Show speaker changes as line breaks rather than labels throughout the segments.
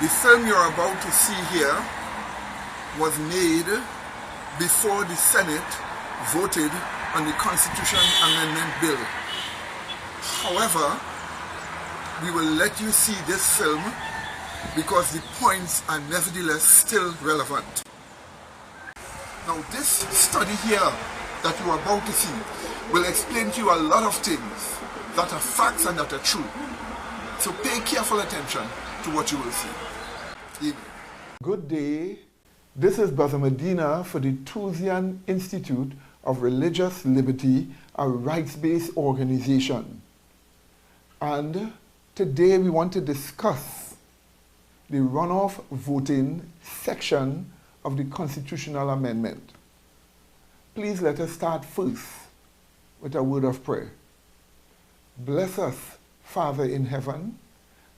The film you're about to see here was made before the Senate voted on the Constitution Amendment Bill. However, we will let you see this film because the points are nevertheless still relevant. Now, this study here that you are about to see will explain to you a lot of things that are facts and that are true. So pay careful attention to what you will see. Amen. Good day. This is Brother Medina for the Tusian Institute of Religious Liberty, a rights-based organization. And today we want to discuss the runoff voting section of the constitutional amendment. Please let us start first with a word of prayer. Bless us, Father in heaven,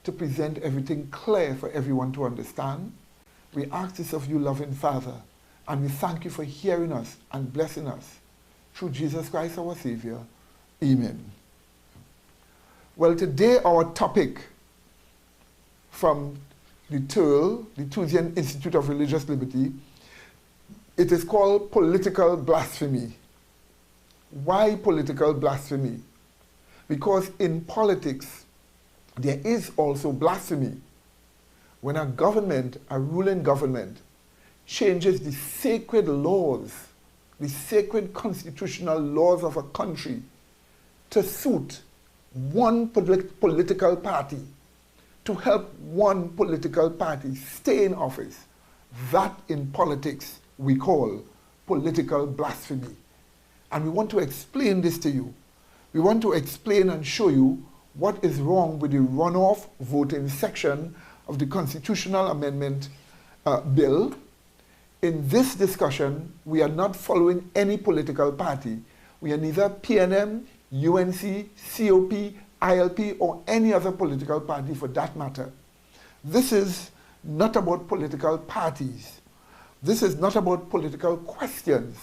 to present everything clear for everyone to understand. We ask this of you, loving Father, and we thank you for hearing us and blessing us. Through Jesus Christ, our Savior. Amen. Well, today our topic from the TURL, the Tusian Institute of Religious Liberty, it is called political blasphemy. Why political blasphemy? Because in politics, there is also blasphemy. When a government, a ruling government, changes the sacred laws, the sacred constitutional laws of a country to suit one political party, to help one political party stay in office, that in politics we call political blasphemy. And we want to explain this to you. We want to explain and show you what is wrong with the runoff voting section of the Constitutional Amendment Bill. In this discussion, we are not following any political party. We are neither PNM, UNC, COP, ILP, or any other political party for that matter. This is not about political parties. This is not about political questions.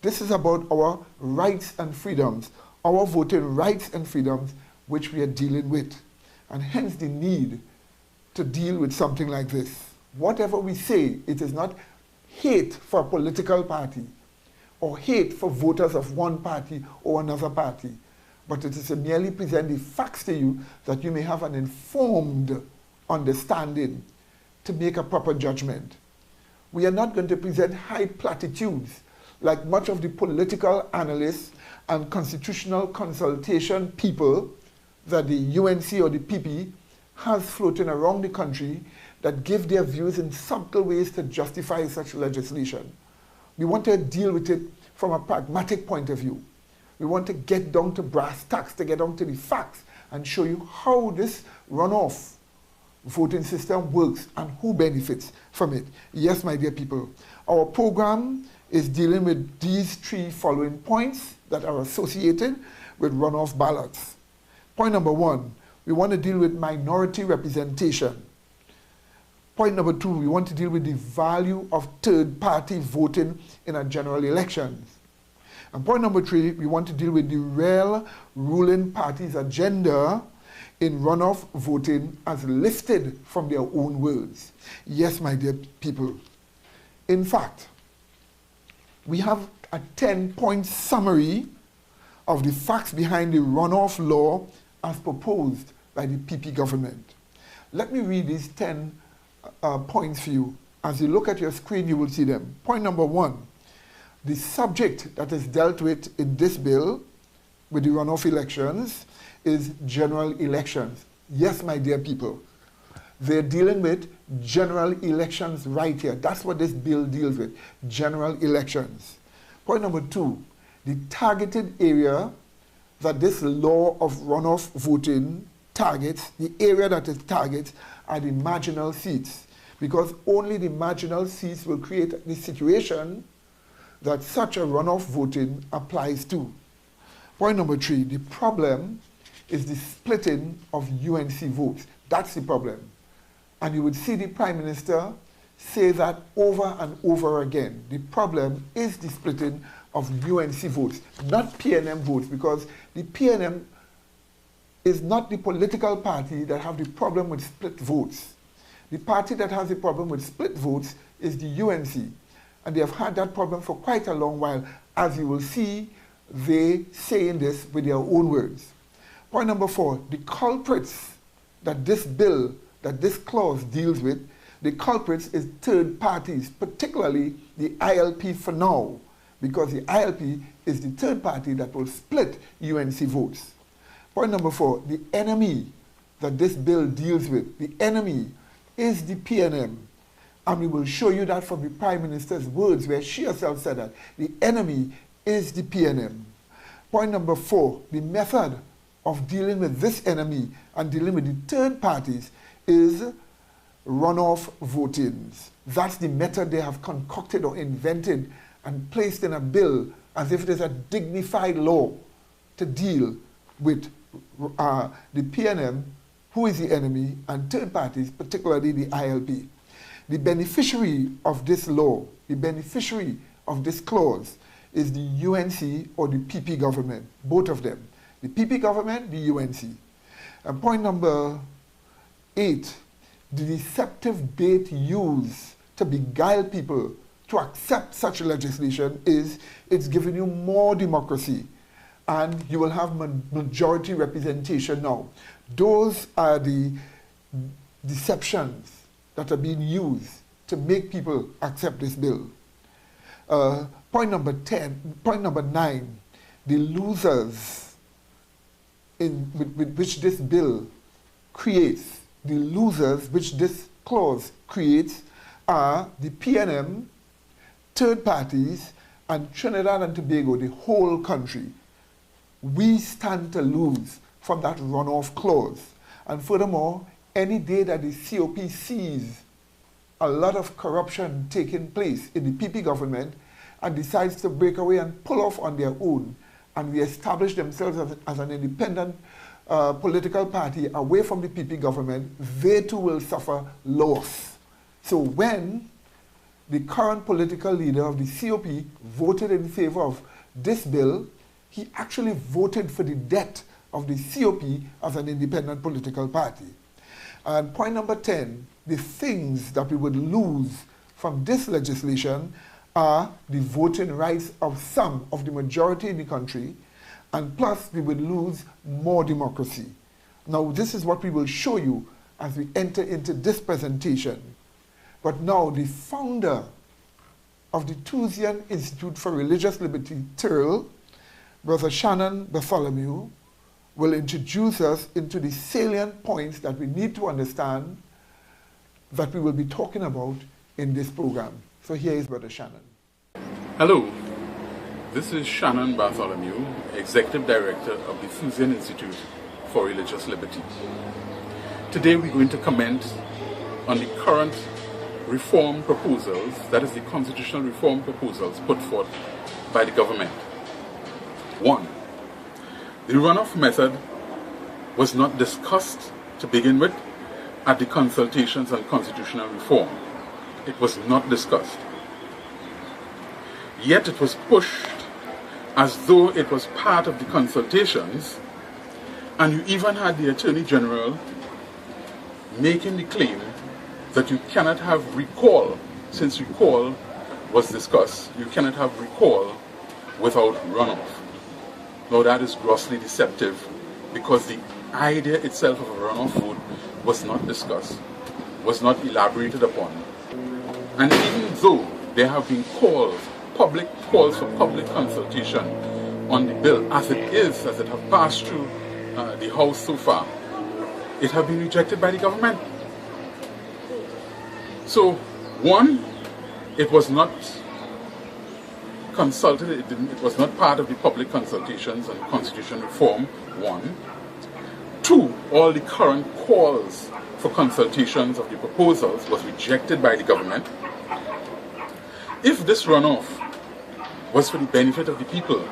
This is about our rights and freedoms, our voting rights and freedoms, which we are dealing with. And hence the need to deal with something like this. Whatever we say, it is not hate for a political party or hate for voters of one party or another party, but it is to merely present the facts to you that you may have an informed understanding to make a proper judgment. We are not going to present high platitudes like much of the political analysts and constitutional consultation people that the UNC or the PP has floating around the country that give their views in subtle ways to justify such legislation. We want to deal with it from a pragmatic point of view. We want to get down to brass tacks, to get down to the facts and show you how this runoff voting system works and who benefits from it. Yes, my dear people, our program is dealing with these three following points that are associated with runoff ballots. Point number one, we want to deal with minority representation. Point number two, we want to deal with the value of third-party voting in a general elections. And point number three, we want to deal with the real ruling party's agenda in runoff voting as listed from their own words. Yes, my dear people. In fact, we have a 10-point summary of the facts behind the runoff law as proposed by the PP government. Let me read these 10 points for you. As you look at your screen, you will see them. Point number one, the subject that is dealt with in this bill with the runoff elections is general elections. Yes, my dear people, they're dealing with general elections right here. That's what this bill deals with, general elections. Point number two, the targeted area that this law of runoff voting targets, the area that it targets are the marginal seats, because only the marginal seats will create the situation that such a runoff voting applies to. Point number three, the problem is the splitting of UNC votes. That's the problem. And you would see the Prime Minister say that over and over again. The problem is the splitting of UNC votes, not PNM votes, because the PNM is not the political party that have the problem with split votes. The party that has a problem with split votes is the UNC. And they have had that problem for quite a long while. As you will see, they saying this with their own words. Point number 4, the culprits that this bill, that this clause deals with, the culprits is third parties, particularly the ILP for now, because the ILP is the third party that will split UNC votes. Point number 4, the enemy that this bill deals with, the enemy is the PNM. And we will show you that from the Prime Minister's words, where she herself said that the enemy is the PNM. Point number 4, the method of dealing with this enemy and dealing with the third parties is runoff votings. That's the method they have concocted or invented and placed in a bill as if it is a dignified law to deal with the PNM, who is the enemy, and third parties, particularly the ILP. The beneficiary of this law, the beneficiary of this clause, is the UNC or the PP government, both of them. The PP government, the UNC. And point number 8, the deceptive bait used to beguile people to accept such legislation is it's giving you more democracy and you will have majority representation now. Those are the deceptions that are being used to make people accept this bill. Point number 9, the losers with which this bill creates, the losers which this clause creates are the PNM, third parties, and Trinidad and Tobago, the whole country. We stand to lose from that runoff clause. And furthermore, any day that the COP sees a lot of corruption taking place in the PP government and decides to break away and pull off on their own and reestablish themselves as an independent political party away from the PP government, they too will suffer loss. So when the current political leader of the COP voted in favor of this bill, he actually voted for the death of the COP as an independent political party. And point number 10, the things that we would lose from this legislation are the voting rights of some of the majority in the country, and plus we would lose more democracy. Now this is what we will show you as we enter into this presentation. But now the founder of the Tusian Institute for Religious Liberty, TIRL, Brother Shannon Bartholomew, will introduce us into the salient points that we need to understand that we will be talking about in this program. So here is Brother Shannon.
Hello, this is Shannon Bartholomew, Executive Director of the Tusian Institute for Religious Liberty. Today we're going to comment on the current reform proposals, that is the constitutional reform proposals put forth by the government. 1. The runoff method was not discussed to begin with at the consultations on constitutional reform. It was not discussed. Yet it was pushed as though it was part of the consultations, and you even had the Attorney General making the claim that you cannot have recall, since recall was discussed, you cannot have recall without runoff. Now that is grossly deceptive, because the idea itself of a runoff vote was not discussed, was not elaborated upon. And even though there have been public calls for public consultation on the bill, as it has passed through the House so far, it has been rejected by the government. So, 1, it was not consulted, it was not part of the public consultations on constitution reform, 1. 2, all the current calls for consultations of the proposals was rejected by the government. If this runoff was for the benefit of the people,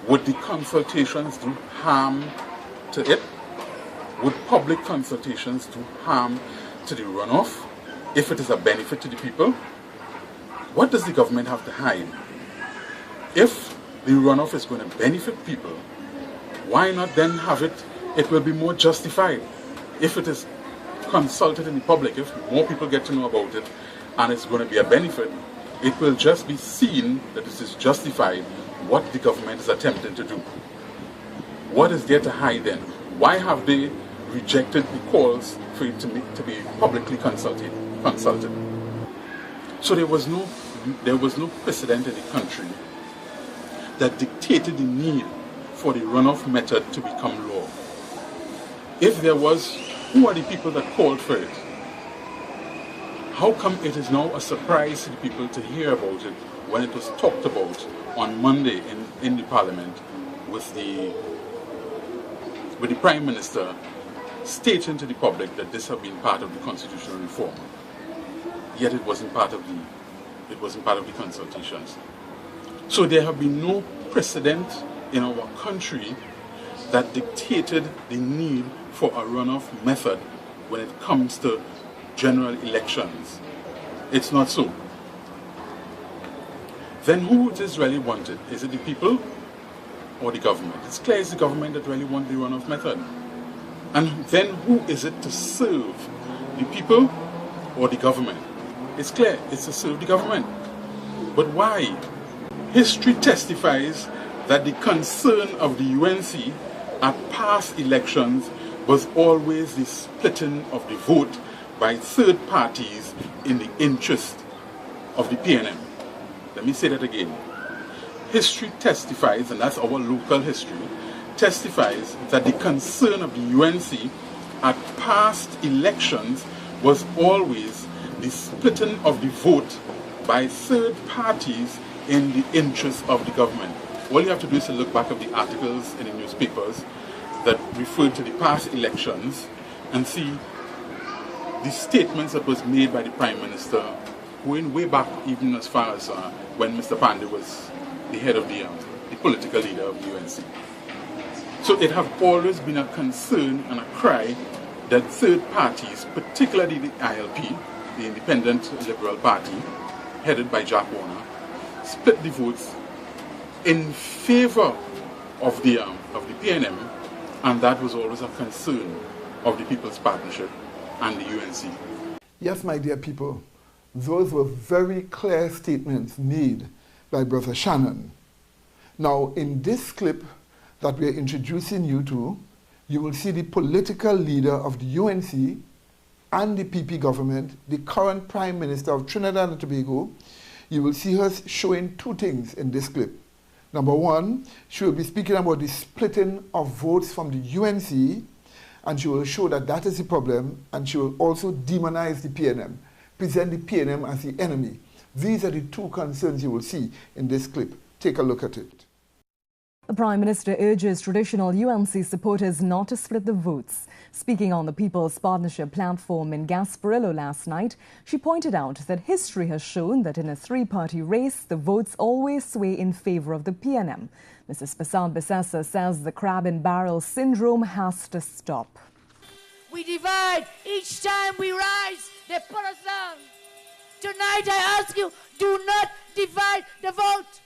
would the consultations do harm to it? Would public consultations do harm to the runoff if it is a benefit to the people? What does the government have to hide? If the runoff is going to benefit people, why not then have it? It will be more justified if it is consulted in the public, if more people get to know about it, and it's going to be a benefit, it will just be seen that this is justified what the government is attempting to do. What is there to hide then? Why have they rejected the calls for it to be publicly consulted? So there was no precedent in the country that dictated the need for the runoff method to become law. If there was, who are the people that called for it? How come it is now a surprise to the people to hear about it when it was talked about on Monday in the Parliament with the Prime Minister stating to the public that this had been part of the constitutional reform, yet it wasn't part of the consultations. So there have been no precedent in our country that dictated the need for a runoff method when it comes to general elections. It's not so. Then who is really wanted? Is it the people or the government? It's clear it's the government that really wants the runoff method. And then who is it to serve? The people or the government? It's clear it's to serve the government. But why? History testifies that the concern of the UNC at past elections was always the splitting of the vote by third parties in the interest of the PNM. Let me say that again. History testifies, and that's our local history, testifies that the concern of the UNC at past elections was always the splitting of the vote by third parties in the interest of the government. All you have to do is to look back at the articles in the newspapers that refer to the past elections and see the statements that was made by the Prime Minister going way back even as far as when Mr. Pandey was the head of the political leader of the UNC. So it have always been a concern and a cry that third parties, particularly the ILP, the Independent Liberal Party, headed by Jack Warner, split the votes in favor of the PNM, and that was always a concern of the People's Partnership and the UNC.
Yes, my dear people, those were very clear statements made by Brother Shannon. Now, in this clip that we are introducing you to, you will see the political leader of the UNC and the PP government, the current Prime Minister of Trinidad and Tobago. You will see her showing two things in this clip. Number one, she will be speaking about the splitting of votes from the UNC, and she will show that that is the problem, and she will also demonize the PNM, present the PNM as the enemy. These are the two concerns you will see in this clip. Take a look at it.
The Prime Minister urges traditional UNC supporters not to split the votes. Speaking on the People's Partnership platform in Gasparillo last night, she pointed out that history has shown that in a three-party race, the votes always sway in favor of the PNM. Mrs. Prasad Bisessa says the crab-in-barrel syndrome has to stop.
We divide. Each time we rise, they put us down. Tonight I ask you, do not divide the vote.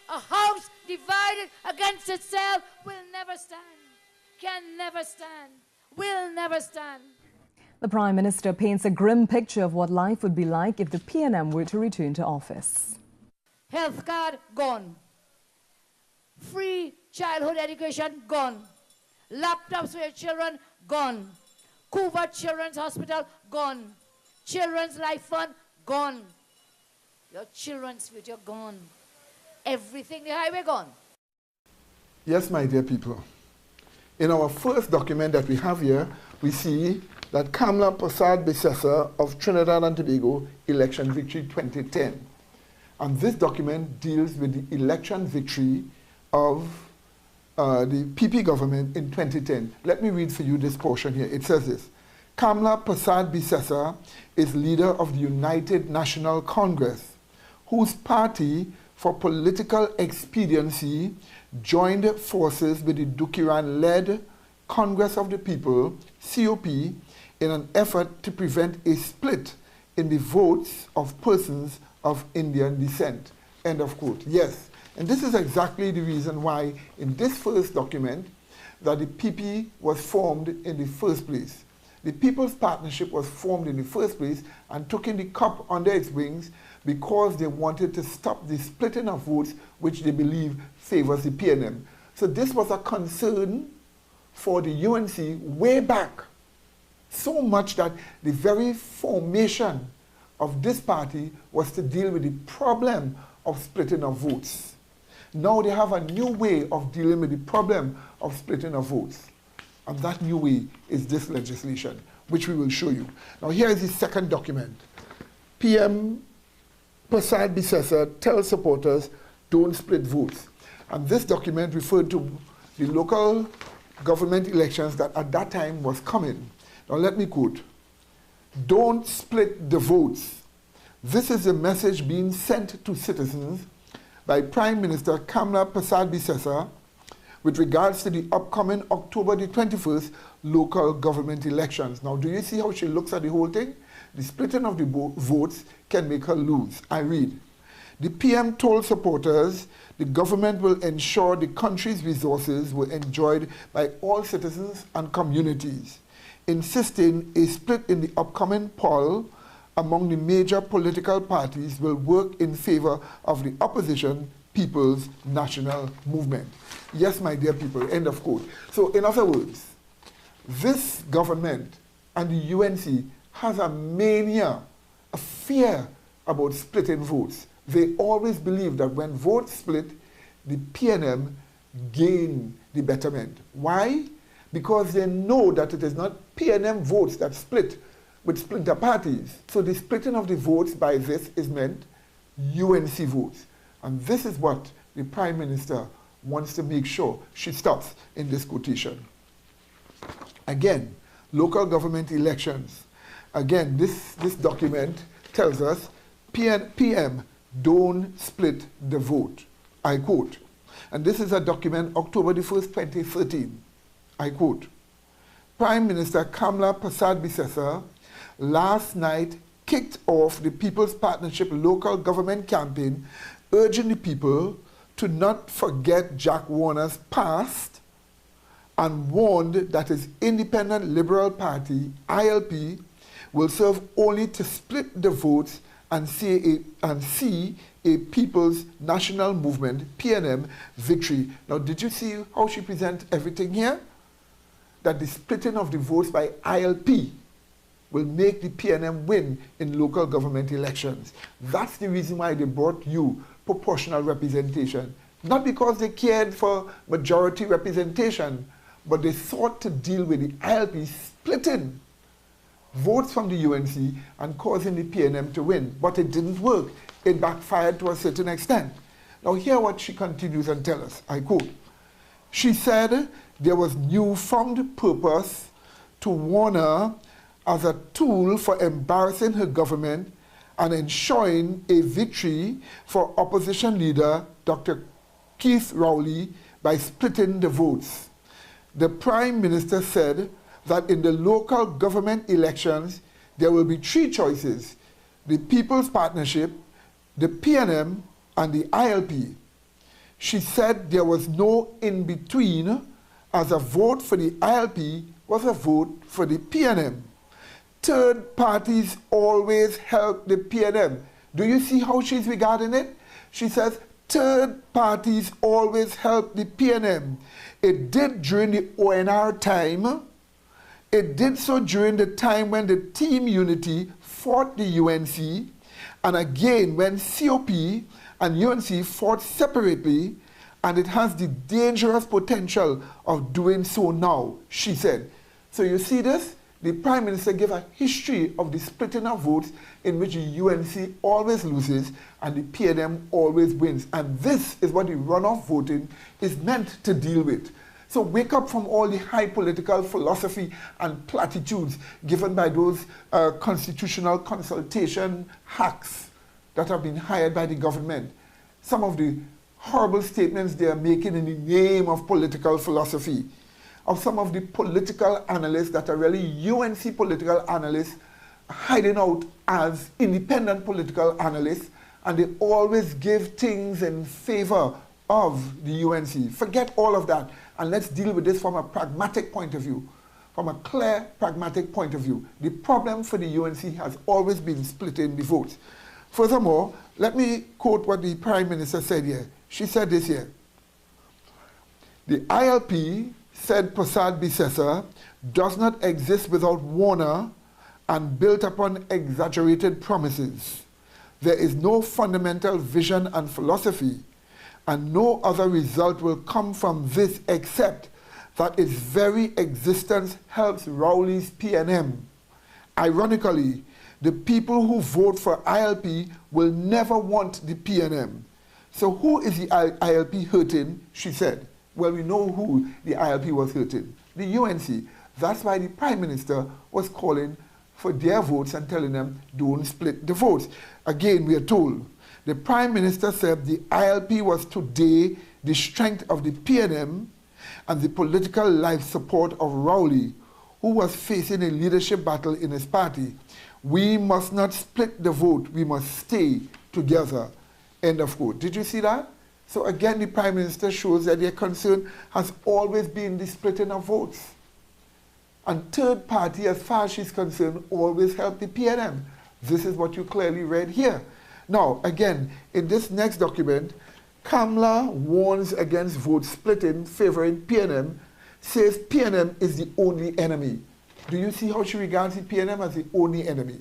A house divided against itself will never stand, can never stand, will never stand.
The Prime Minister paints a grim picture of what life would be like if the PNM were to return to office.
Health card, gone. Free childhood education, gone. Laptops for your children, gone. Couva Children's Hospital, gone. Children's Life Fund, gone. Your children's future, gone. Everything the highway gone.
Yes, my dear people. In our first document that we have here, we see that Kamla Prasad Bisessa of Trinidad and Tobago, election victory 2010. And this document deals with the election victory of the PP government in 2010. Let me read for you this portion here. It says this: Kamla Prasad Bisessa is leader of the United National Congress, whose party for political expediency joined forces with the Dukiran-led Congress of the People, COP, in an effort to prevent a split in the votes of persons of Indian descent. End of quote. Yes, and this is exactly the reason why in this first document that the PP was formed in the first place. The People's Partnership was formed in the first place and took in the cup under its wings because they wanted to stop the splitting of votes which they believe favors the PNM. So this was a concern for the UNC way back. So much that the very formation of this party was to deal with the problem of splitting of votes. Now they have a new way of dealing with the problem of splitting of votes. And that new way is this legislation, which we will show you. Now here is the second document. PM Prasad Bisesa tells supporters, don't split votes. And this document referred to the local government elections that at that time was coming. Now let me quote, don't split the votes. This is a message being sent to citizens by Prime Minister Kamla Prasad Bisesa with regards to the upcoming October the 21st local government elections. Now, do you see how she looks at the whole thing? The splitting of the votes can make her lose. I read, the PM told supporters the government will ensure the country's resources were enjoyed by all citizens and communities, insisting a split in the upcoming poll among the major political parties will work in favor of the opposition People's National Movement. Yes, my dear people, end of quote. So in other words, this government and the UNC has a mania, a fear about splitting votes. They always believe that when votes split, the PNM gain the betterment. Why? Because they know that it is not PNM votes that split with splinter parties. So the splitting of the votes by this is meant UNC votes. And this is what the Prime Minister wants to make sure she stops in this quotation. Again, local government elections. Again, this document tells us PM don't split the vote. I quote. And this is a document October the 1st, 2013. I quote. Prime Minister Kamla Prasad Bisesa last night kicked off the People's Partnership local government campaign, urging the people to not forget Jack Warner's past and warned that his independent Liberal Party, ILP, will serve only to split the votes and see a People's National Movement, PNM, victory. Now, did you see how she presents everything here? That the splitting of the votes by ILP will make the PNM win in local government elections. That's the reason why they brought you proportional representation. Not because they cared for majority representation, but they sought to deal with the ILP splitting votes from the UNC and causing the PNM to win. But it didn't work. It backfired to a certain extent. Now hear what she continues and tells us. I quote, she said there was newfound purpose to Warner as a tool for embarrassing her government and ensuring a victory for opposition leader Dr. Keith Rowley by splitting the votes. The Prime Minister said that in the local government elections, there will be three choices: the People's Partnership, the PNM, and the ILP. She said there was no in-between, as a vote for the ILP was a vote for the PNM. Third parties always help the PNM. Do you see how she's regarding it? She says, third parties always help the PNM. It did during the ONR time. It did so during the time when the Team Unity fought the UNC, and again when COP and UNC fought separately, and it has the dangerous potential of doing so now, she said. So you see this? The Prime Minister gave a history of the splitting of votes in which the UNC always loses and the PNM always wins. And this is what the runoff voting is meant to deal with. So wake up from all the high political philosophy and platitudes given by those constitutional consultation hacks that have been hired by the government. Some of the horrible statements they are making in the name of political philosophy, of some of the political analysts that are really UNC political analysts hiding out as independent political analysts, and they always give things in favor of the UNC. Forget all of that, and let's deal with this from a pragmatic point of view. from a clear, pragmatic point of view. The problem for the UNC has always been splitting the votes. Furthermore, let me quote what the Prime Minister said here. She said this here. The ILP, said Prasad Bisesa, does not exist without Warner and built upon exaggerated promises. There is no fundamental vision and philosophy, and no other result will come from this except that its very existence helps Rowley's PNM. Ironically, the people who vote for ILP will never want the PNM. So who is the ILP hurting, she said. Well, we know who the ILP was hurting, the UNC. That's why the Prime Minister was calling for their votes and telling them, don't split the votes. Again, we are told, the Prime Minister said the ILP was today the strength of the PNM and the political life support of Rowley, who was facing a leadership battle in his party. We must not split the vote, we must stay together. End of quote. Did you see that? So again, the Prime Minister shows that their concern has always been the splitting of votes. And third party, as far as she's concerned, always help the PNM. This is what you clearly read here. Now, again, in this next document, Kamala warns against vote splitting favoring PNM, says PNM is the only enemy. Do you see how she regards the PNM as the only enemy?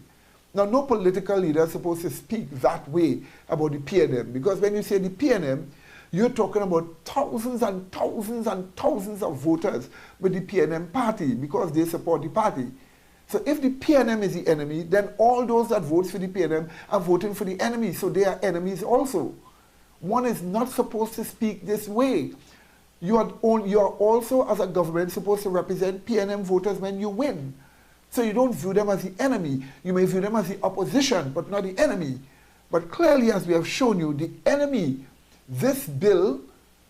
Now, no political leader is supposed to speak that way about the PNM, because when you say the PNM, you're talking about thousands and thousands and thousands of voters with the PNM party because they support the party. So if the PNM is the enemy, then all those that vote for the PNM are voting for the enemy, so they are enemies also. One is not supposed to speak this way. You are also, as a government, supposed to represent PNM voters when you win. So you don't view them as the enemy. You may view them as the opposition, but not the enemy. But clearly, as we have shown you, the enemy this bill,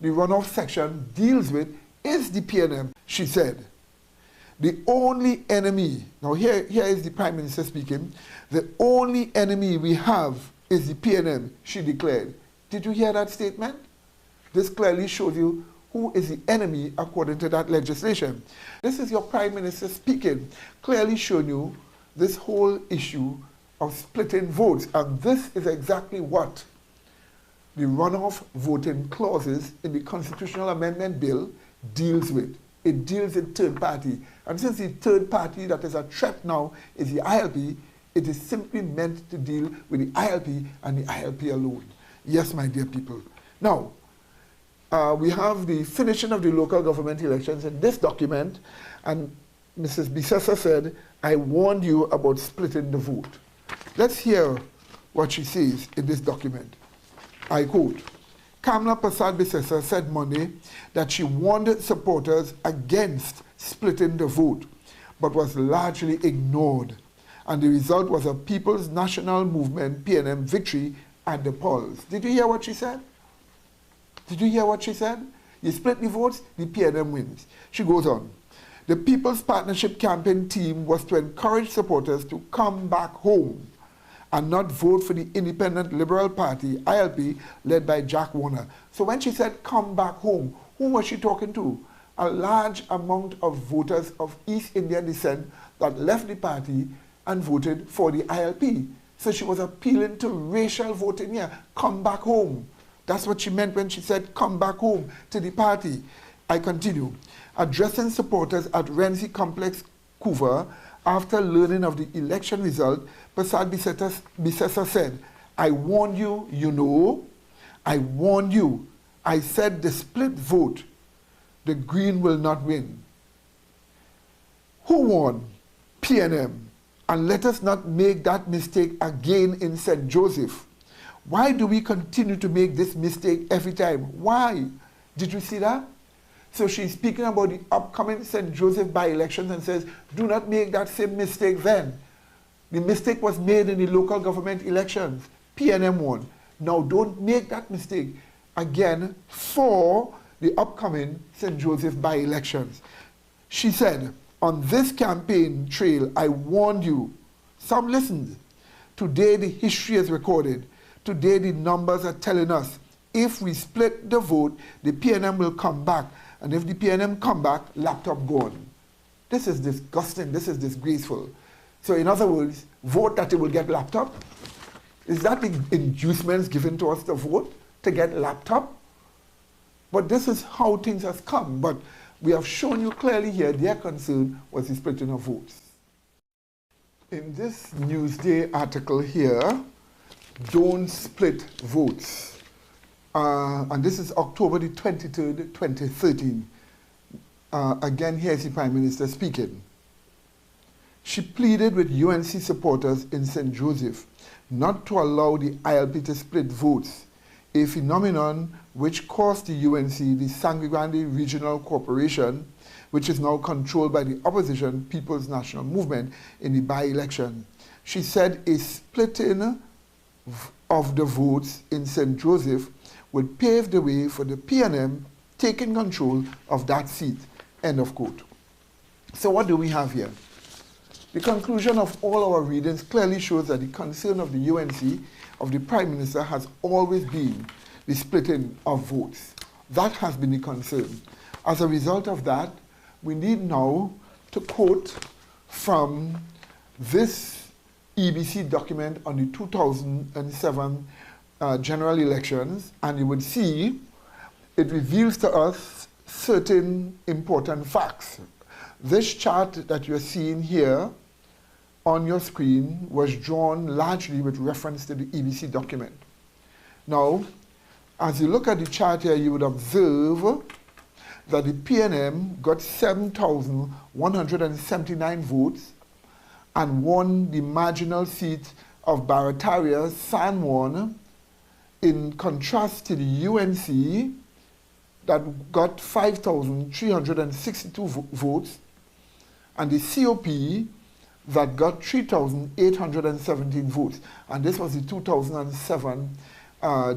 the runoff section, deals with is the PNM, she said. The only enemy, now here is the Prime Minister speaking, the only enemy we have is the PNM, she declared. Did you hear that statement? This clearly shows you who is the enemy according to that legislation. This is your Prime Minister speaking, clearly showing you this whole issue of splitting votes. And this is exactly what the runoff voting clauses in the Constitutional Amendment Bill deals with. It deals with third party. And since the third party that is a threat now is the ILP, it is simply meant to deal with the ILP and the ILP alone. Yes, my dear people. Now, we have the finishing of the local government elections in this document, and Mrs. Bisesa said, I warned you about splitting the vote. Let's hear what she says in this document. I quote, Kamala Prasad Bisesa said Monday that she warned supporters against splitting the vote, but was largely ignored. And the result was a People's National Movement, PNM, victory at the polls. Did you hear what she said? Did you hear what she said? You split the votes, the PNM wins. She goes on. The People's Partnership campaign team was to encourage supporters to come back home and not vote for the Independent Liberal Party, ILP, led by Jack Warner. So when she said come back home, who was she talking to? A large amount of voters of East Indian descent that left the party and voted for the ILP. So she was appealing to racial voting here. Come back home. That's what she meant when she said come back home to the party. I continue. Addressing supporters at Renzi Complex, Couva, after learning of the election result, Prasad Bisesa said, I warned you, you know. I warned you. I said the split vote, the Green will not win. Who won? PNM. And let us not make that mistake again in St. Joseph. Why do we continue to make this mistake every time? Why? Did you see that? So she's speaking about the upcoming St. Joseph by-elections and says, do not make that same mistake then. The mistake was made in the local government elections. PNM won. Now don't make that mistake again for the upcoming St. Joseph by-elections. She said, on this campaign trail, I warned you. Some listened. Today the history is recorded. Today the numbers are telling us, if we split the vote, the PNM will come back. And if the PNM come back, laptop gone. This is disgusting. This is disgraceful. So in other words, vote that it will get laptop. Is that the inducements given to us to vote to get laptop? But this is how things have come. But we have shown you clearly here their concern was the splitting of votes. In this Newsday article here, don't split votes. And this is October the 23rd, 2013. Again, here's the Prime Minister speaking. She pleaded with UNC supporters in St. Joseph not to allow the ILP to split votes, a phenomenon which cost the UNC the Sangre Grande Regional Corporation, which is now controlled by the opposition People's National Movement in the by-election. She said a splitting of the votes in St. Joseph would pave the way for the PNM taking control of that seat, end of quote. So what do we have here? The conclusion of all our readings clearly shows that the concern of the UNC, of the Prime Minister, has always been the splitting of votes. That has been the concern. As a result of that, we need now to quote from this EBC document on the 2007 general elections, and you would see it reveals to us certain important facts. This chart that you're seeing here on your screen was drawn largely with reference to the EBC document. Now, as you look at the chart here, you would observe that the PNM got 7,179 votes and won the marginal seat of Barataria San Juan, in contrast to the UNC that got 5,362 votes, and the COP that got 3,817 votes. And this was the 2007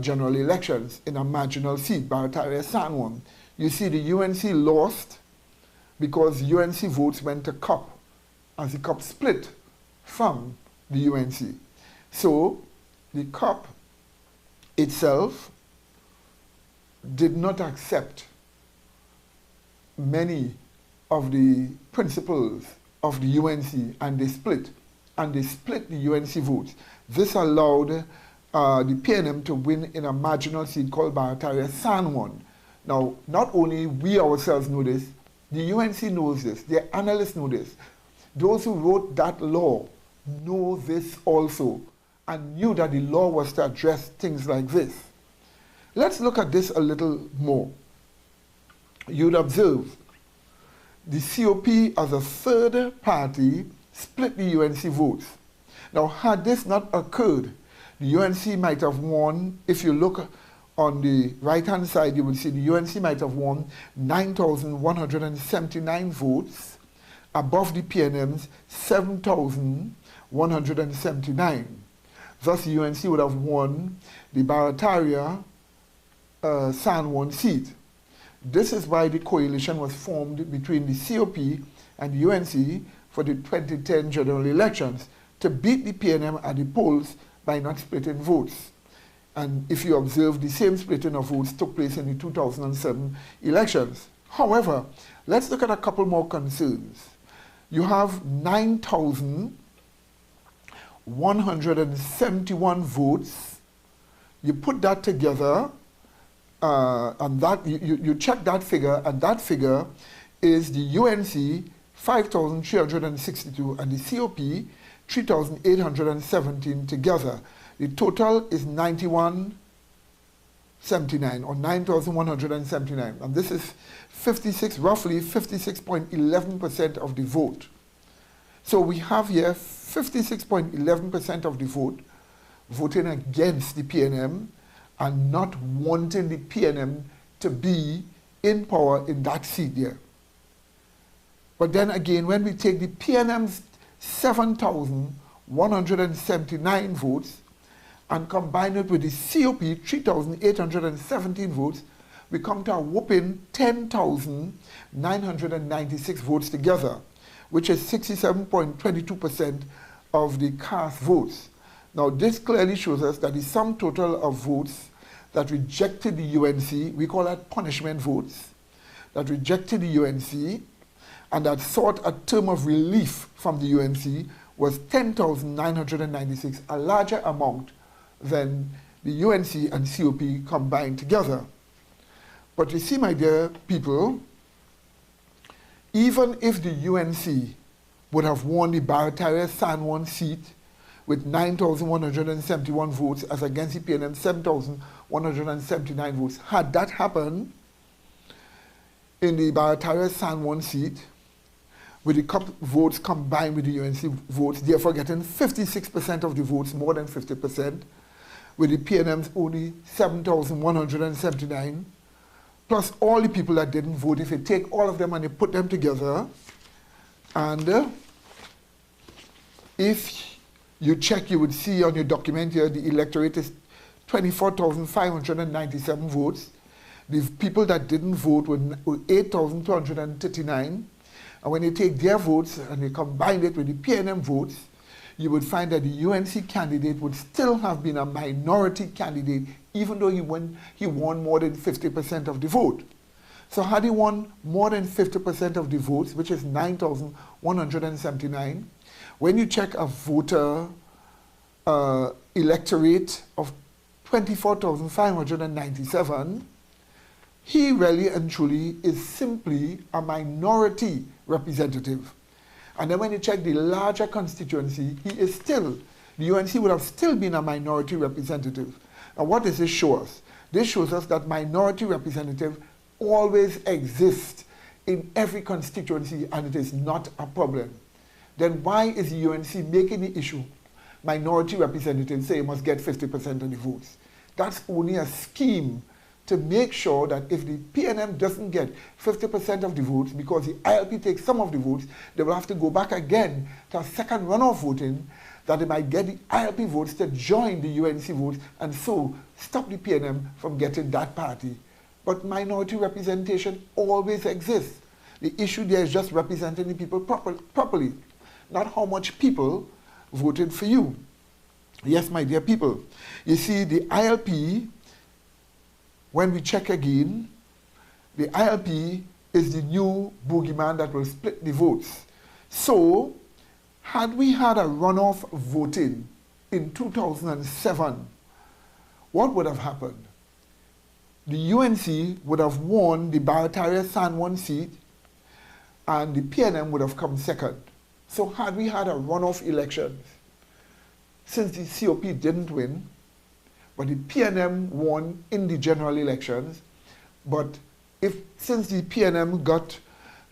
general elections in a marginal seat, Barataria San Juan. You see the UNC lost because UNC votes went to COP, as the COP split from the UNC. So the COP itself did not accept many of the principles of the UNC, and they split the UNC votes. This allowed the PNM to win in a marginal seat called Barataria San Juan. Now, not only we ourselves know this, the UNC knows this, their analysts know this. Those who wrote that law know this also, and knew that the law was to address things like this. Let's look at this a little more. You'd observe the COP as a third party split the UNC votes. Now, had this not occurred, the UNC might have won. If you look on the right-hand side, you will see the UNC might have won 9,179 votes above the PNM's 7,179. Thus, the UNC would have won the Barataria San Juan seat. This is why the coalition was formed between the COP and the UNC for the 2010 general elections, to beat the PNM at the polls by not splitting votes. And if you observe, the same splitting of votes took place in the 2007 elections. However, let's look at a couple more concerns. You have 9,171 votes. You put that together, and that you check that figure, and that figure is the UNC 5,362 and the COP 3,817 together. The total is 9,179 or 9,179, and this is roughly 56.11% of the vote. So we have here 56.11% of the vote voting against the PNM and not wanting the PNM to be in power in that seat there. But then again, when we take the PNM's 7,179 votes and combine it with the COP 3,817 votes, we come to a whopping 10,996 votes together, which is 67.22% of the cast votes. Now, this clearly shows us that the sum total of votes that rejected the UNC, we call that punishment votes, that rejected the UNC, and that sought a term of relief from the UNC was 10,996, a larger amount than the UNC and COP combined together. But you see, my dear people, even if the UNC would have won the Barataria San Juan seat with 9,171 votes as against the PNM 7,179 votes, had that happened in the Barataria San Juan seat, with the votes combined with the UNC votes, therefore getting 56% of the votes, more than 50%, with the PNM's only 7,179, plus all the people that didn't vote. If you take all of them and you put them together, and if you check, you would see on your document here, the electorate is 24,597 votes. The people that didn't vote were 8,239. And when you take their votes and you combine it with the PNM votes, you would find that the UNC candidate would still have been a minority candidate, even though he won more than 50% of the vote. So had he won more than 50% of the votes, which is 9,179, when you check a voter electorate of 24,597, he really and truly is simply a minority representative. And then when you check the larger constituency, he is still, the UNC would have still been a minority representative. Now what does this show us? This shows us that minority representative always exists in every constituency, and it is not a problem. Then why is the UNC making the issue minority representatives say you must get 50% of the votes? That's only a scheme to make sure that if the PNM doesn't get 50% of the votes, because the ILP takes some of the votes, they will have to go back again to a second runoff voting, that they might get the ILP votes to join the UNC votes, and so stop the PNM from getting that party. But minority representation always exists. The issue there is just representing the people properly, not how much people voted for you. Yes, my dear people. You see, the ILP, when we check again, the ILP is the new boogeyman that will split the votes. So, had we had a runoff voting in 2007, what would have happened? The UNC would have won the Barataria San Juan seat, and the PNM would have come second. So had we had a runoff election, since the COP didn't win, but the PNM won in the general elections, but since the PNM got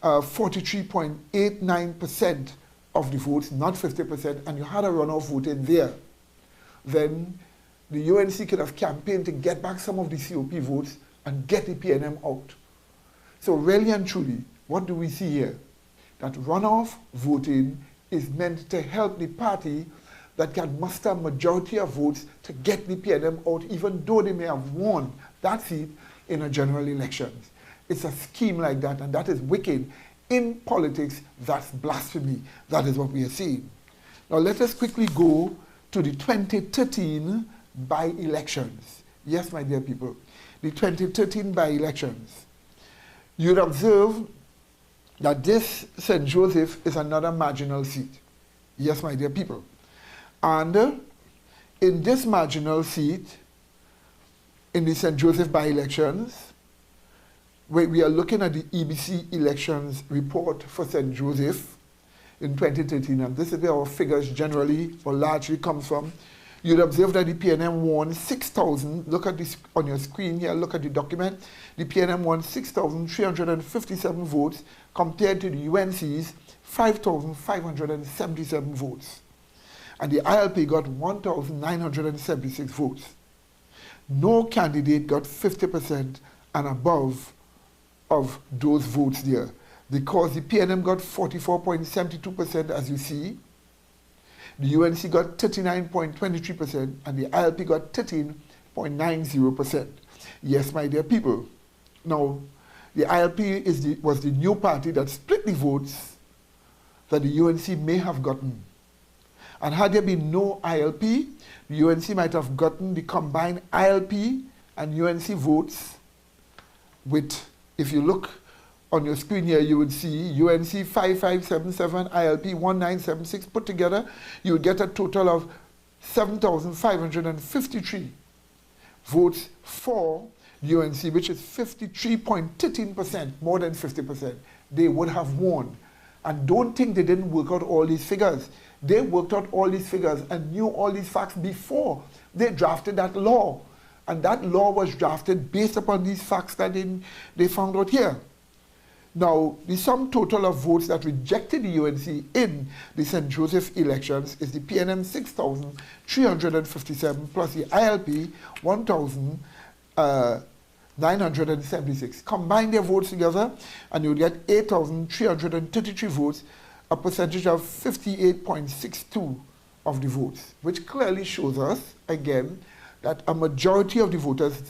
43.89% of the votes, not 50%, and you had a runoff vote in there, then the UNC could have campaigned to get back some of the COP votes and get the PNM out. So really and truly, what do we see here? That runoff voting is meant to help the party that can muster a majority of votes to get the PNM out, even though they may have won that seat in a general elections. It's a scheme like that, and that is wicked. In politics, that's blasphemy. That is what we are seeing. Now let us quickly go to the 2013 by-elections. Yes, my dear people, the 2013 by-elections. You'd observe that this St. Joseph is another marginal seat. Yes, my dear people. And in this marginal seat, in the St. Joseph by-elections, we are looking at the EBC elections report for St. Joseph in 2013, and this is where our figures generally or largely comes from. You'll observe that the PNM won 6,000, look at this on your screen here, look at the document. The PNM won 6,357 votes compared to the UNC's 5,577 votes. And the ILP got 1,976 votes. No candidate got 50% and above of those votes there, because the PNM got 44.72%, as you see. The UNC got 39.23%, and the ILP got 13.90%. Yes, my dear people. Now, the ILP was the new party that split the votes that the UNC may have gotten. And had there been no ILP, the UNC might have gotten the combined ILP and UNC votes with, if you look on your screen here, you would see UNC 5577, ILP 1976 put together. You would get a total of 7,553 votes for UNC, which is 53.13%, more than 50%. They would have won. And don't think they didn't work out all these figures. They worked out all these figures and knew all these facts before they drafted that law. And that law was drafted based upon these facts that they found out here. Now, the sum total of votes that rejected the UNC in the St. Joseph elections is the PNM 6,357 plus the ILP 1,976. Combine their votes together and you would get 8,333 votes, a percentage of 58.62 of the votes, which clearly shows us, again, that a majority of the voters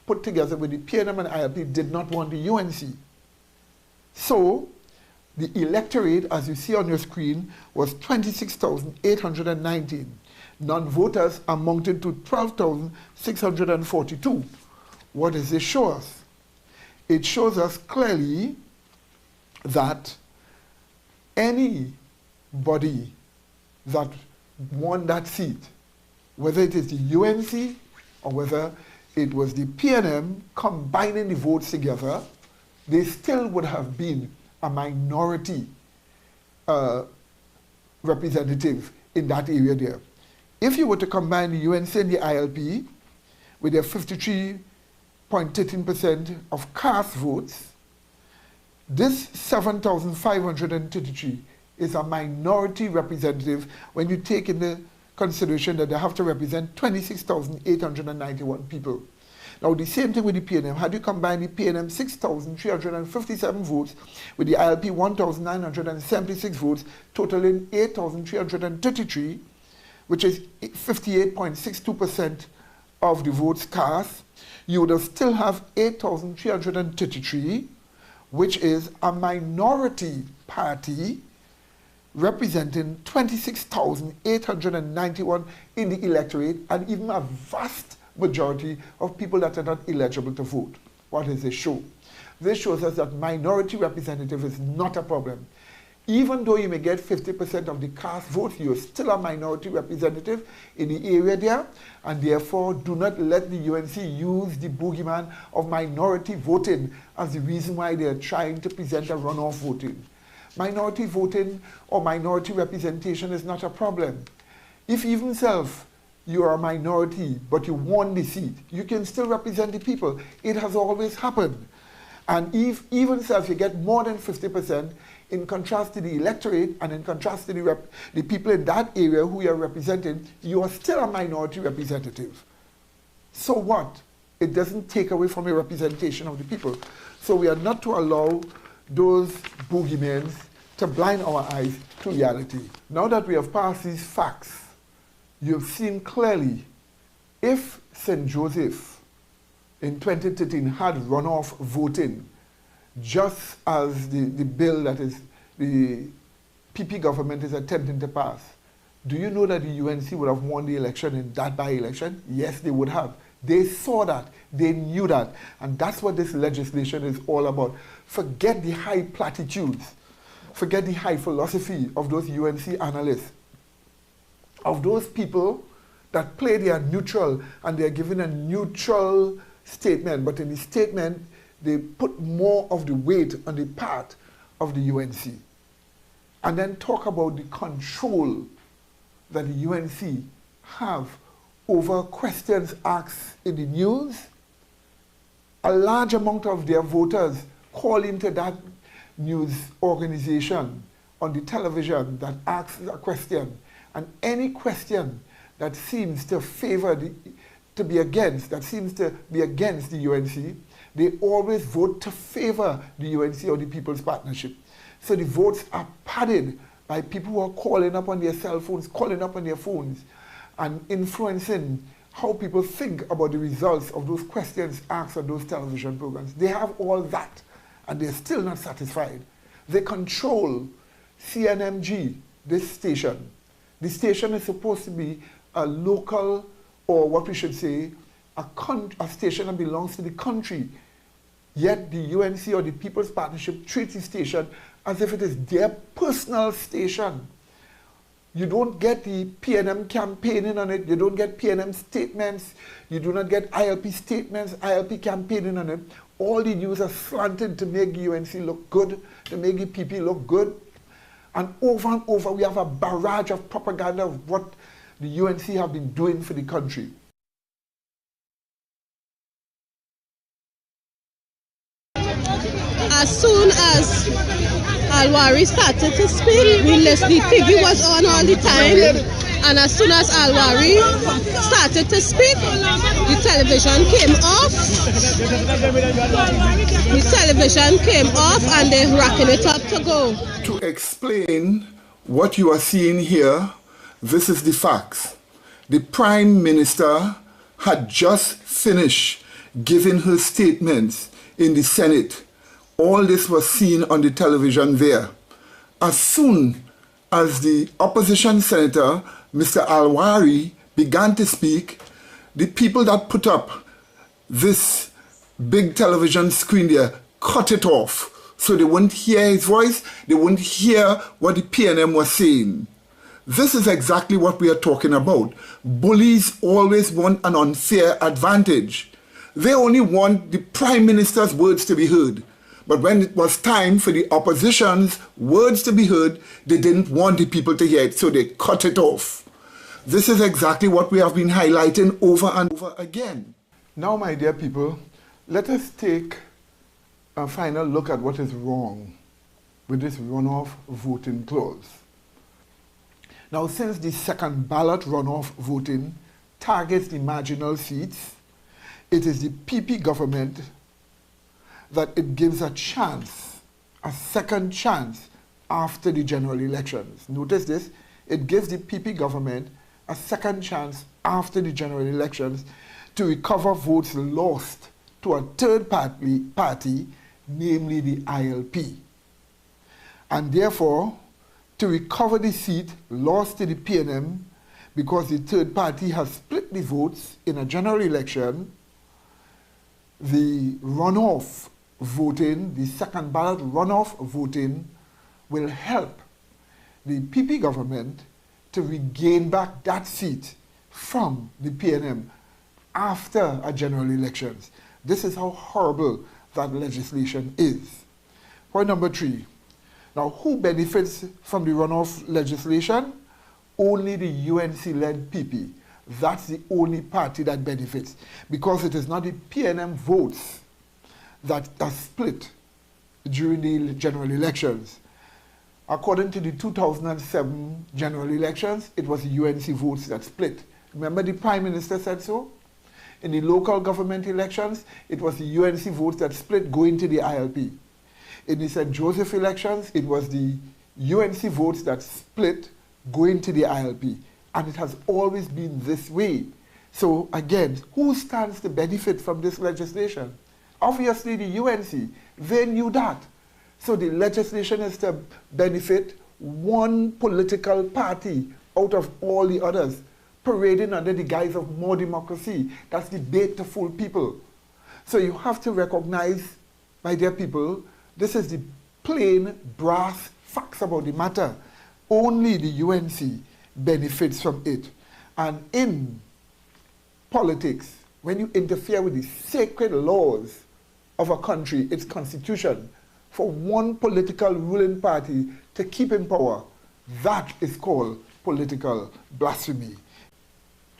put together with the PNM and ILP did not want the UNC. So, the electorate, as you see on your screen, was 26,819. Non-voters amounted to 12,642. What does this show us? It shows us clearly that anybody that won that seat, whether it is the UNC or whether it was the PNM combining the votes together, they still would have been a minority representative in that area there. If you were to combine the UNC and the ILP with their 53.13% of cast votes, this 7,533 is a minority representative when you take into consideration that they have to represent 26,891 people. Now, the same thing with the PNM. Had you combined the PNM 6,357 votes with the ILP 1,976 votes, totaling 8,333, which is 58.62% of the votes cast, you would still have 8,333, which is a minority party representing 26,891 in the electorate, and even a vast majority of people that are not eligible to vote. What does this show? This shows us that minority representative is not a problem. Even though you may get 50% of the cast votes, you're still a minority representative in the area there, and therefore do not let the UNC use the boogeyman of minority voting as the reason why they're trying to present a runoff voting. Minority voting or minority representation is not a problem. If even self you are a minority, but you won the seat, you can still represent the people. It has always happened. And if even so, if you get more than 50%, in contrast to the electorate and in contrast to the people in that area who you are representing, you are still a minority representative. So what? It doesn't take away from your representation of the people. So we are not to allow those boogeymen to blind our eyes to reality. Now that we have passed these facts, you've seen clearly if St. Joseph in 2013 had runoff voting, just as the bill that is the PP government is attempting to pass, do you know that the UNC would have won the election in that by-election? Yes, they would have. They saw that. They knew that. And that's what this legislation is all about. Forget the high platitudes. Forget the high philosophy of those UNC analysts, of those people that play their neutral and they're given a neutral statement, but in the statement they put more of the weight on the part of the UNC. And then talk about the control that the UNC have over questions asked in the news. A large amount of their voters call into that news organization on the television that asks a question. And any question that seems to favor to be against the UNC, they always vote to favor the UNC or the People's Partnership. So the votes are padded by people who are calling up on their cell phones, calling up on their phones, and influencing how people think about the results of those questions asked on those television programs. They have all that, and they're still not satisfied. They control CNMG, this station. The station is supposed to be a local, or what we should say, a station that belongs to the country. Yet the UNC or the People's Partnership treats the station as if it is their personal station. You don't get the PNM campaigning on it. You don't get PNM statements. You do not get ILP statements, ILP campaigning on it. All the news are slanted to make the UNC look good, to make the PP look good. And over, we have a barrage of propaganda of what the UNC have been doing for the country.
As soon as Alwari started to speak, the TV was on all the time, and as soon as Alwari started to speak, the television came off. The television came off and they're racking it up to go.
To explain what you are seeing here, this is the facts. The Prime Minister had just finished giving her statements in the Senate. All this was seen on the television there. As soon as the opposition senator, Mr. Alwari, began to speak, the people that put up this big television screen there cut it off. So they wouldn't hear his voice, they wouldn't hear what the PNM was saying. This is exactly what we are talking about. Bullies always want an unfair advantage. They only want the Prime Minister's words to be heard. But when it was time for the opposition's words to be heard, they didn't want the people to hear it, so they cut it off. This is exactly what we have been highlighting over and over again. Now, my dear people, let us take a final look at what is wrong with this runoff voting clause. Now, since the second ballot runoff voting targets the marginal seats, it is the PP government that it gives a chance, a second chance after the general elections. Notice this, it gives the PP government a second chance after the general elections to recover votes lost to a third party, namely the ILP. And therefore, to recover the seat lost to the PNM because the third party has split the votes in a general election, the runoff voting, the second ballot runoff voting, will help the PP government to regain back that seat from the PNM after a general elections. This is how horrible that legislation is. Point number 3. Now, who benefits from the runoff legislation? Only the UNC-led PP. That's the only party that benefits, because it is not the PNM votes that are split during the general elections. According to the 2007 general elections, it was the UNC votes that split. Remember, the Prime Minister said so? In the local government elections, it was the UNC votes that split going to the ILP. In the St. Joseph elections, it was the UNC votes that split going to the ILP. And it has always been this way. So again, who stands to benefit from this legislation? Obviously the UNC, they knew that. So the legislation is to benefit one political party out of all the others, parading under the guise of more democracy. That's the bait to fool people. So you have to recognize, my dear people, this is the plain brass facts about the matter. Only the UNC benefits from it. And in politics, when you interfere with the sacred laws of a country, its constitution, for one political ruling party to keep in power, that is called political blasphemy.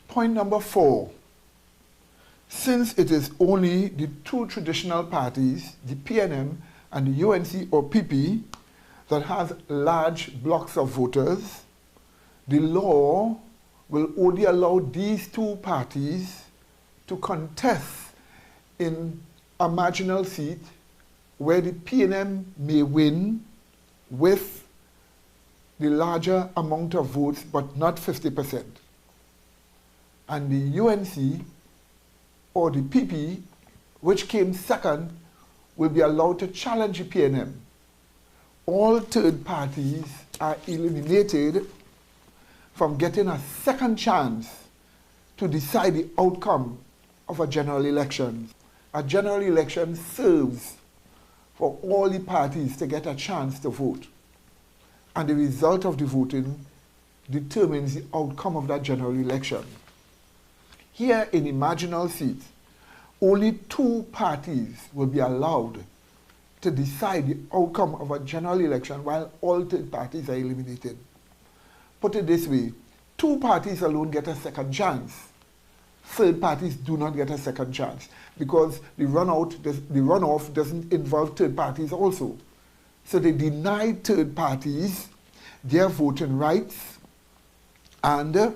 Point number 4. Since it is only the two traditional parties, the PNM and the UNC or PP, that has large blocks of voters, the law will only allow these two parties to contest in a marginal seat where the PNM may win with the larger amount of votes, but not 50%. And the UNC or the PP, which came second, will be allowed to challenge the PNM. All third parties are eliminated from getting a second chance to decide the outcome of a general election. A general election serves for all the parties to get a chance to vote. And the result of the voting determines the outcome of that general election. Here in the marginal seats, only 2 parties will be allowed to decide the outcome of a general election while all third parties are eliminated. Put it this way, 2 parties alone get a second chance. Third parties do not get a second chance because the runoff doesn't involve third parties also. So they deny third parties their voting rights, and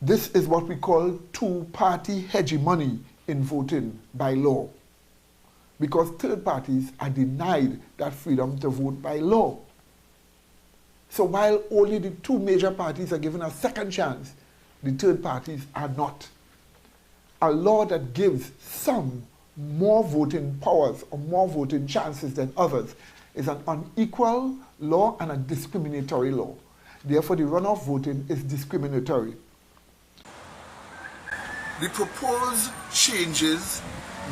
this is what we call two-party hegemony in voting by law, because third parties are denied that freedom to vote by law. So while only the 2 major parties are given a second chance, the third parties are not. A law that gives some more voting powers or more voting chances than others is an unequal law and a discriminatory law. Therefore, the runoff voting is discriminatory.
The proposed changes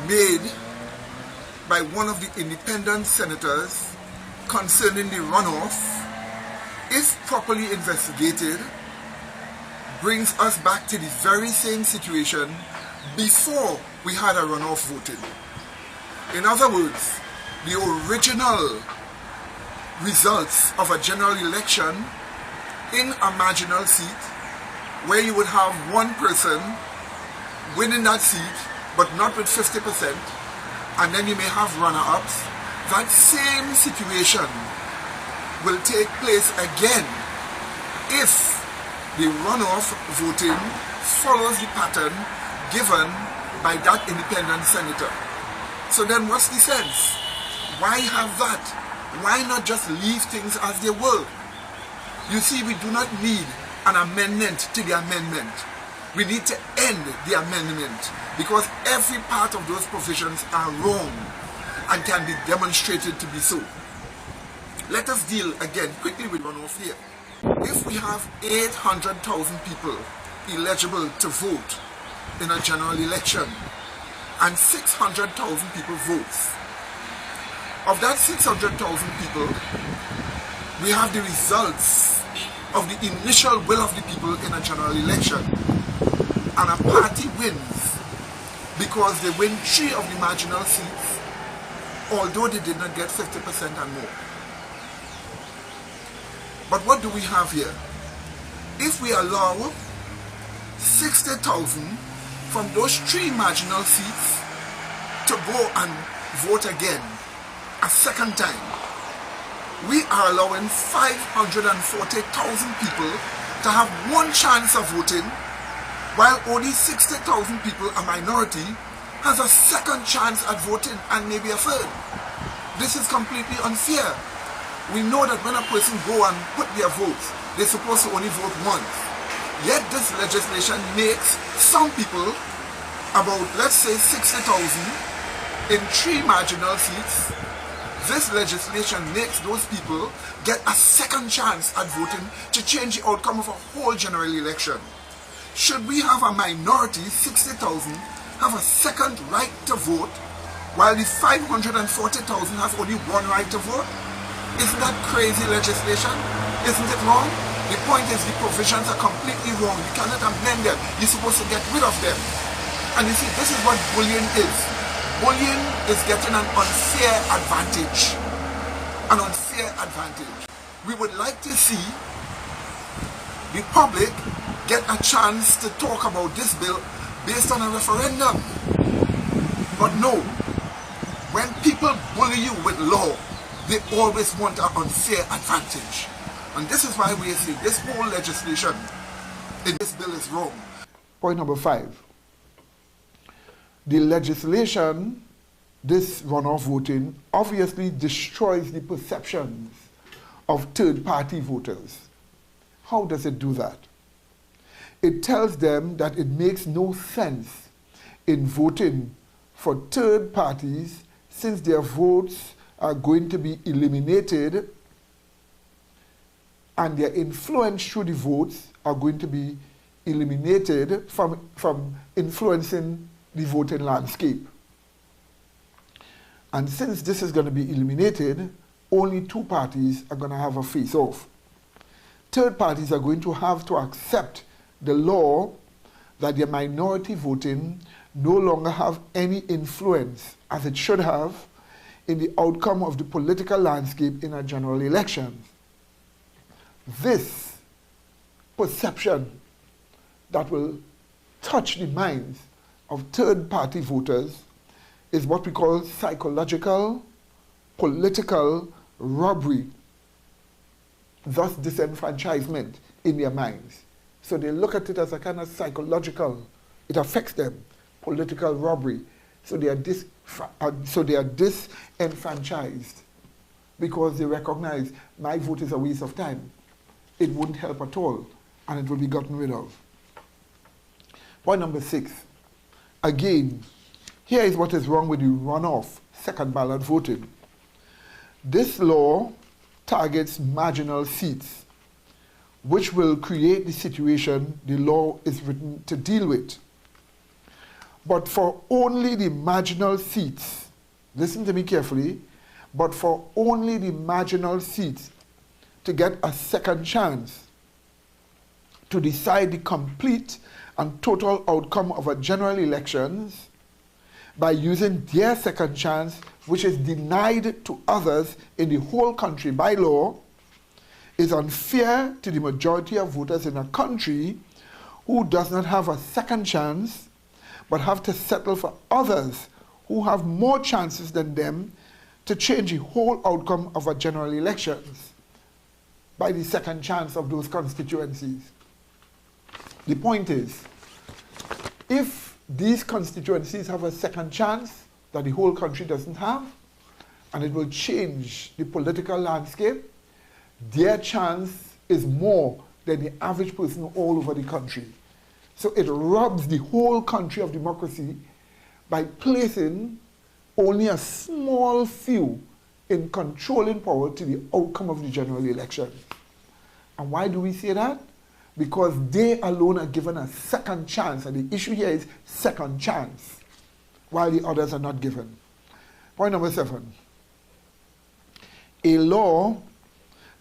made by one of the independent senators concerning the runoff, if properly investigated, brings us back to the very same situation before we had a runoff voting. In other words, the original results of a general election in a marginal seat, where you would have one person winning that seat but not with 50%, and then you may have runner-ups, that same situation will take place again if the runoff voting follows the pattern given by that independent senator. So then what's the sense? Why have that? Why not just leave things as they were? You see, we do not need an amendment to the amendment. We need to end the amendment because every part of those provisions are wrong and can be demonstrated to be so. Let us deal again quickly with runoff here. If we have 800,000 people eligible to vote in a general election and 600,000 people vote, of that 600,000 people, we have the results of the initial will of the people in a general election, and a party wins because they win 3 of the marginal seats, although they did not get 50% and more. But what do we have here? If we allow 60,000 from those 3 marginal seats to go and vote again a second time, we are allowing 540,000 people to have one chance of voting, while only 60,000 people, a minority, has a second chance at voting and maybe a third. This is completely unfair. We know that when a person go and put their votes, they're supposed to only vote once. Yet this legislation makes some people, about let's say 60,000 in 3 marginal seats, this legislation makes those people get a second chance at voting to change the outcome of a whole general election. Should we have a minority, 60,000, have a second right to vote, while the 540,000 have only one right to vote? Isn't that crazy legislation? Isn't it wrong? The point is the provisions are completely wrong. You cannot amend them. You're supposed to get rid of them. And you see, this is what bullying is. Bullying is getting an unfair advantage. An unfair advantage. We would like to see the public get a chance to talk about this bill based on a referendum. But no, when people bully you with law, they always want an unfair advantage. And this is why we say this whole legislation in this bill is wrong.
Point number 5. The legislation, this runoff voting, obviously destroys the perceptions of third-party voters. How does it do that? It tells them that it makes no sense in voting for third parties since their votes are going to be eliminated and their influence through the votes are going to be eliminated from influencing the voting landscape. And since this is going to be eliminated, only two parties are going to have a face-off. Third parties are going to have to accept the law that their minority voting no longer have any influence, as it should have, in the outcome of the political landscape in a general election. This perception that will touch the minds of third-party voters is what we call psychological, political robbery, thus disenfranchisement in their minds. So they look at it as a kind of psychological, it affects them, political robbery. So they are disenfranchised because they recognize my vote is a waste of time. It wouldn't help at all, and it will be gotten rid of. Point number 6. Again, here is what is wrong with the runoff second ballot voting. This law targets marginal seats, which will create the situation the law is written to deal with. But for only the marginal seats, listen to me carefully, but for only the marginal seats to get a second chance to decide the complete and total outcome of a general elections by using their second chance, which is denied to others in the whole country by law, is unfair to the majority of voters in a country who does not have a second chance but have to settle for others who have more chances than them to change the whole outcome of a general elections by the second chance of those constituencies. The point is, if these constituencies have a second chance that the whole country doesn't have, and it will change the political landscape, their chance is more than the average person all over the country. So it robs the whole country of democracy by placing only a small few in controlling power to the outcome of the general election. And why do we say that? Because they alone are given a second chance, and the issue here is second chance, while the others are not given. Point number 7. A law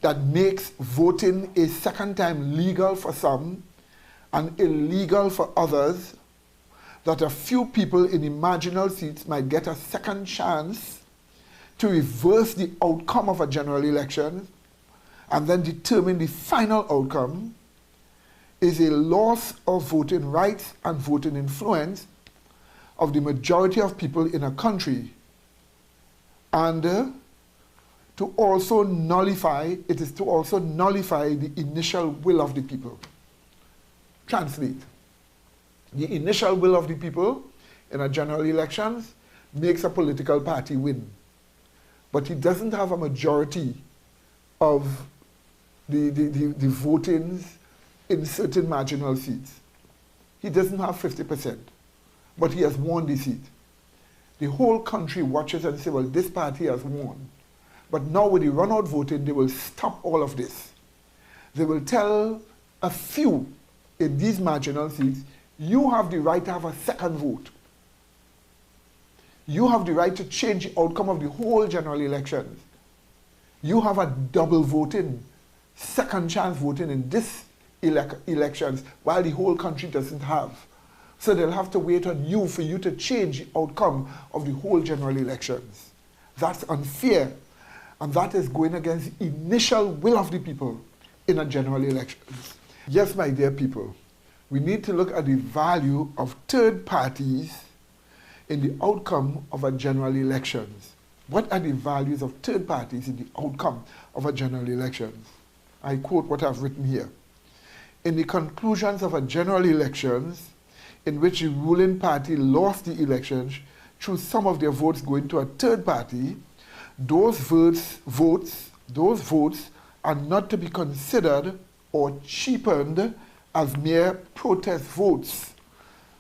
that makes voting a second time legal for some and illegal for others, that a few people in the marginal seats might get a second chance to reverse the outcome of a general election and then determine the final outcome, is a loss of voting rights and voting influence of the majority of people in a country, and to also nullify the initial will of the people. Translate. The initial will of the people in a general elections makes a political party win, but it doesn't have a majority of the votings in certain marginal seats. He doesn't have 50%, but he has won the seat. The whole country watches and says, well, this party has won. But now with the runout voting, they will stop all of this. They will tell a few in these marginal seats, you have the right to have a second vote. You have the right to change the outcome of the whole general elections. You have a double voting, second chance voting in this elections, while the whole country doesn't have. So they'll have to wait on you for you to change the outcome of the whole general elections. That's unfair, and that is going against the initial will of the people in a general elections. Yes, my dear people, we need to look at the value of third parties in the outcome of a general elections. What are the values of third parties in the outcome of a general elections? I quote what I've written here. In the conclusions of a general elections in which the ruling party lost the elections through some of their votes going to a third party, those votes are not to be considered or cheapened as mere protest votes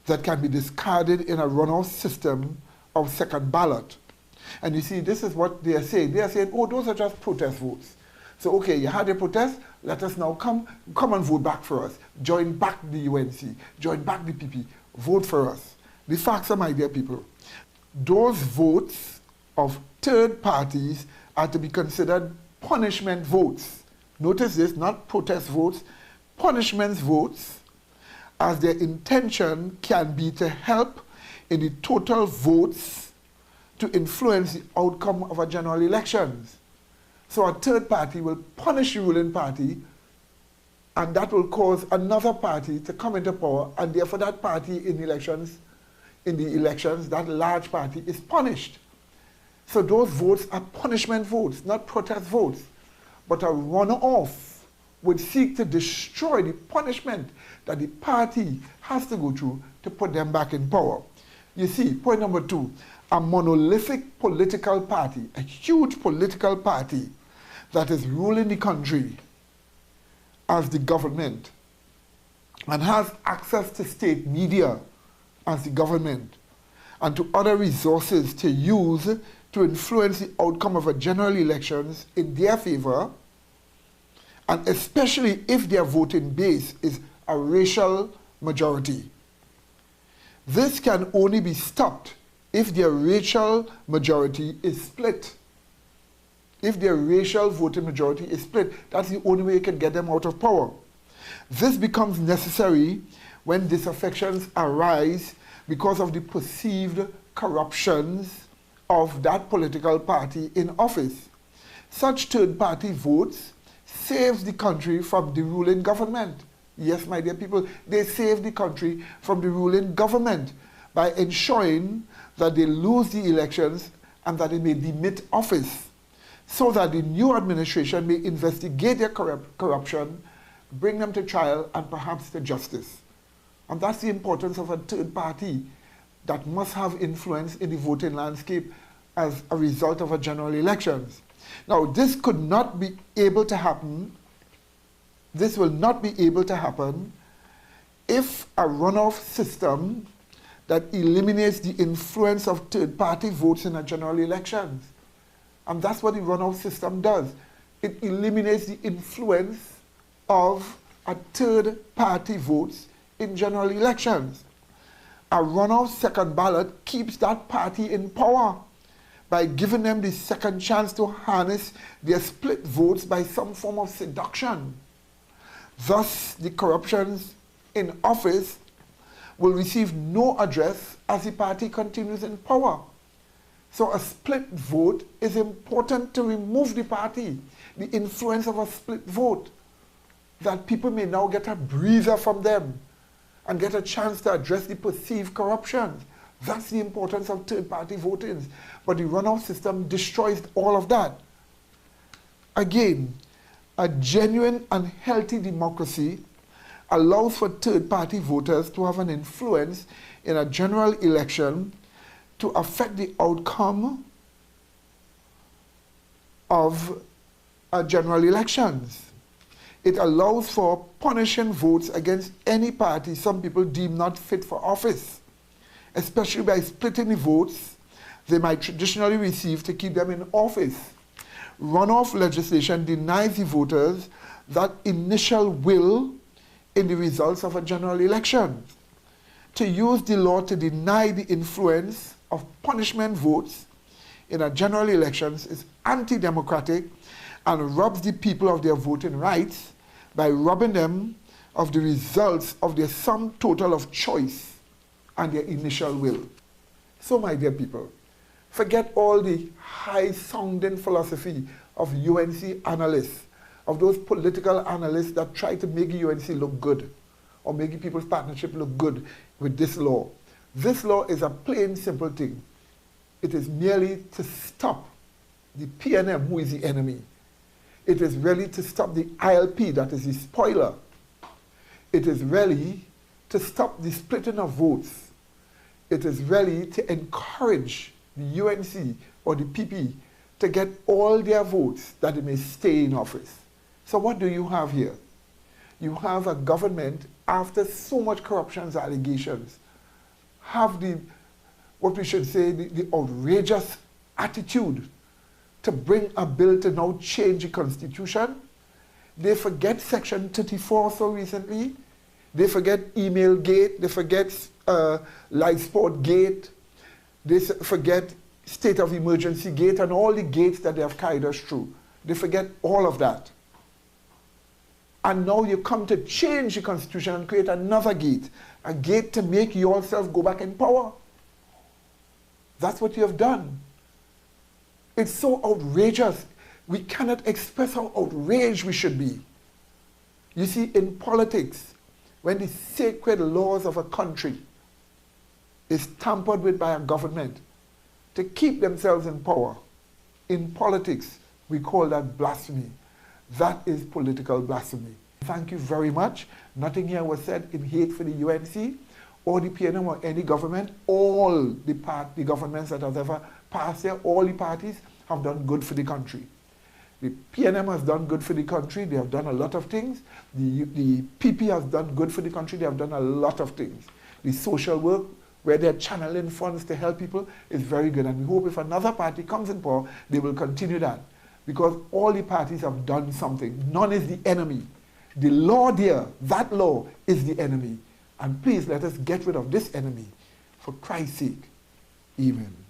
that can be discarded in a runoff system of second ballot. And you see, this is what they are saying. They are saying, oh, those are just protest votes. So, okay, you had a protest, let us now come and vote back for us. Join back the UNC, join back the PP, vote for us. The facts are, my dear people, those votes of third parties are to be considered punishment votes. Notice this, not protest votes, punishment votes, as their intention can be to help in the total votes to influence the outcome of a general elections. So a third party will punish the ruling party, and that will cause another party to come into power, and therefore that party in the elections, that large party is punished. So those votes are punishment votes, not protest votes. But a runoff would seek to destroy the punishment that the party has to go through to put them back in power. You see, point number 2, a monolithic political party, a huge political party that is ruling the country as the government and has access to state media as the government and to other resources to use to influence the outcome of a general elections in their favor, and especially if their voting base is a racial majority. This can only be stopped if their racial majority is split. If their racial voting majority is split, that's the only way you can get them out of power. This becomes necessary when disaffections arise because of the perceived corruptions of that political party in office. Such third-party votes saves the country from the ruling government. Yes, my dear people, they save the country from the ruling government by ensuring that they lose the elections and that they may demit office, so that the new administration may investigate their corruption, bring them to trial, and perhaps to justice. And that's the importance of a third party that must have influence in the voting landscape as a result of a general elections. Now, this could not be able to happen, this will not be able to happen if a runoff system that eliminates the influence of third-party votes in a general elections. And that's what the runoff system does. It eliminates the influence of a third-party votes in general elections. A runoff second ballot keeps that party in power by giving them the second chance to harness their split votes by some form of seduction. Thus, the corruptions in office will receive no address as the party continues in power. So a split vote is important to remove the party, the influence of a split vote, that people may now get a breather from them and get a chance to address the perceived corruption. That's the importance of third-party votings. But the runoff system destroys all of that. Again, a genuine and healthy democracy allows for third-party voters to have an influence in a general election to affect the outcome of a general elections. It allows for punishing votes against any party some people deem not fit for office, especially by splitting the votes they might traditionally receive to keep them in office. Runoff legislation denies the voters that initial will in the results of a general election. To use the law to deny the influence of punishment votes in a general elections is anti-democratic and robs the people of their voting rights by robbing them of the results of their sum total of choice and their initial will. So, my dear people, forget all the high-sounding philosophy of UNC analysts, of those political analysts that try to make the UNC look good or make the People's Partnership look good with this law. This law is a plain, simple thing. It is merely to stop the PNM, who is the enemy. It is really to stop the ILP, that is the spoiler. It is really to stop the splitting of votes. It is really to encourage the UNC or the PP to get all their votes that they may stay in office. So what do you have here? You have a government, after so much corruption allegations, have the, what we should say, the outrageous attitude to bring a bill to now change the Constitution. They forget Section 34 so recently. They forget Email Gate. They forget Live Sport Gate. They forget state of emergency gate and all the gates that they have carried us through. They forget all of that. And now you come to change the constitution and create another gate, a gate to make yourself go back in power. That's what you have done. It's so outrageous. We cannot express how outraged we should be. You see, in politics, when the sacred laws of a country is tampered with by a government to keep themselves in power, in politics, we call that blasphemy. That is political blasphemy. Thank you very much. Nothing here was said in hate for the UNC or the PNM or any government. All the governments that have ever passed here, all the parties have done good for the country. The PNM has done good for the country. They have done a lot of things. The PP has done good for the country. They have done a lot of things. The social work, where they're channeling funds to help people, is very good. And we hope if another party comes in power, they will continue that. Because all the parties have done something. None is the enemy. The law there, that law is the enemy. And please let us get rid of this enemy. For Christ's sake. Amen.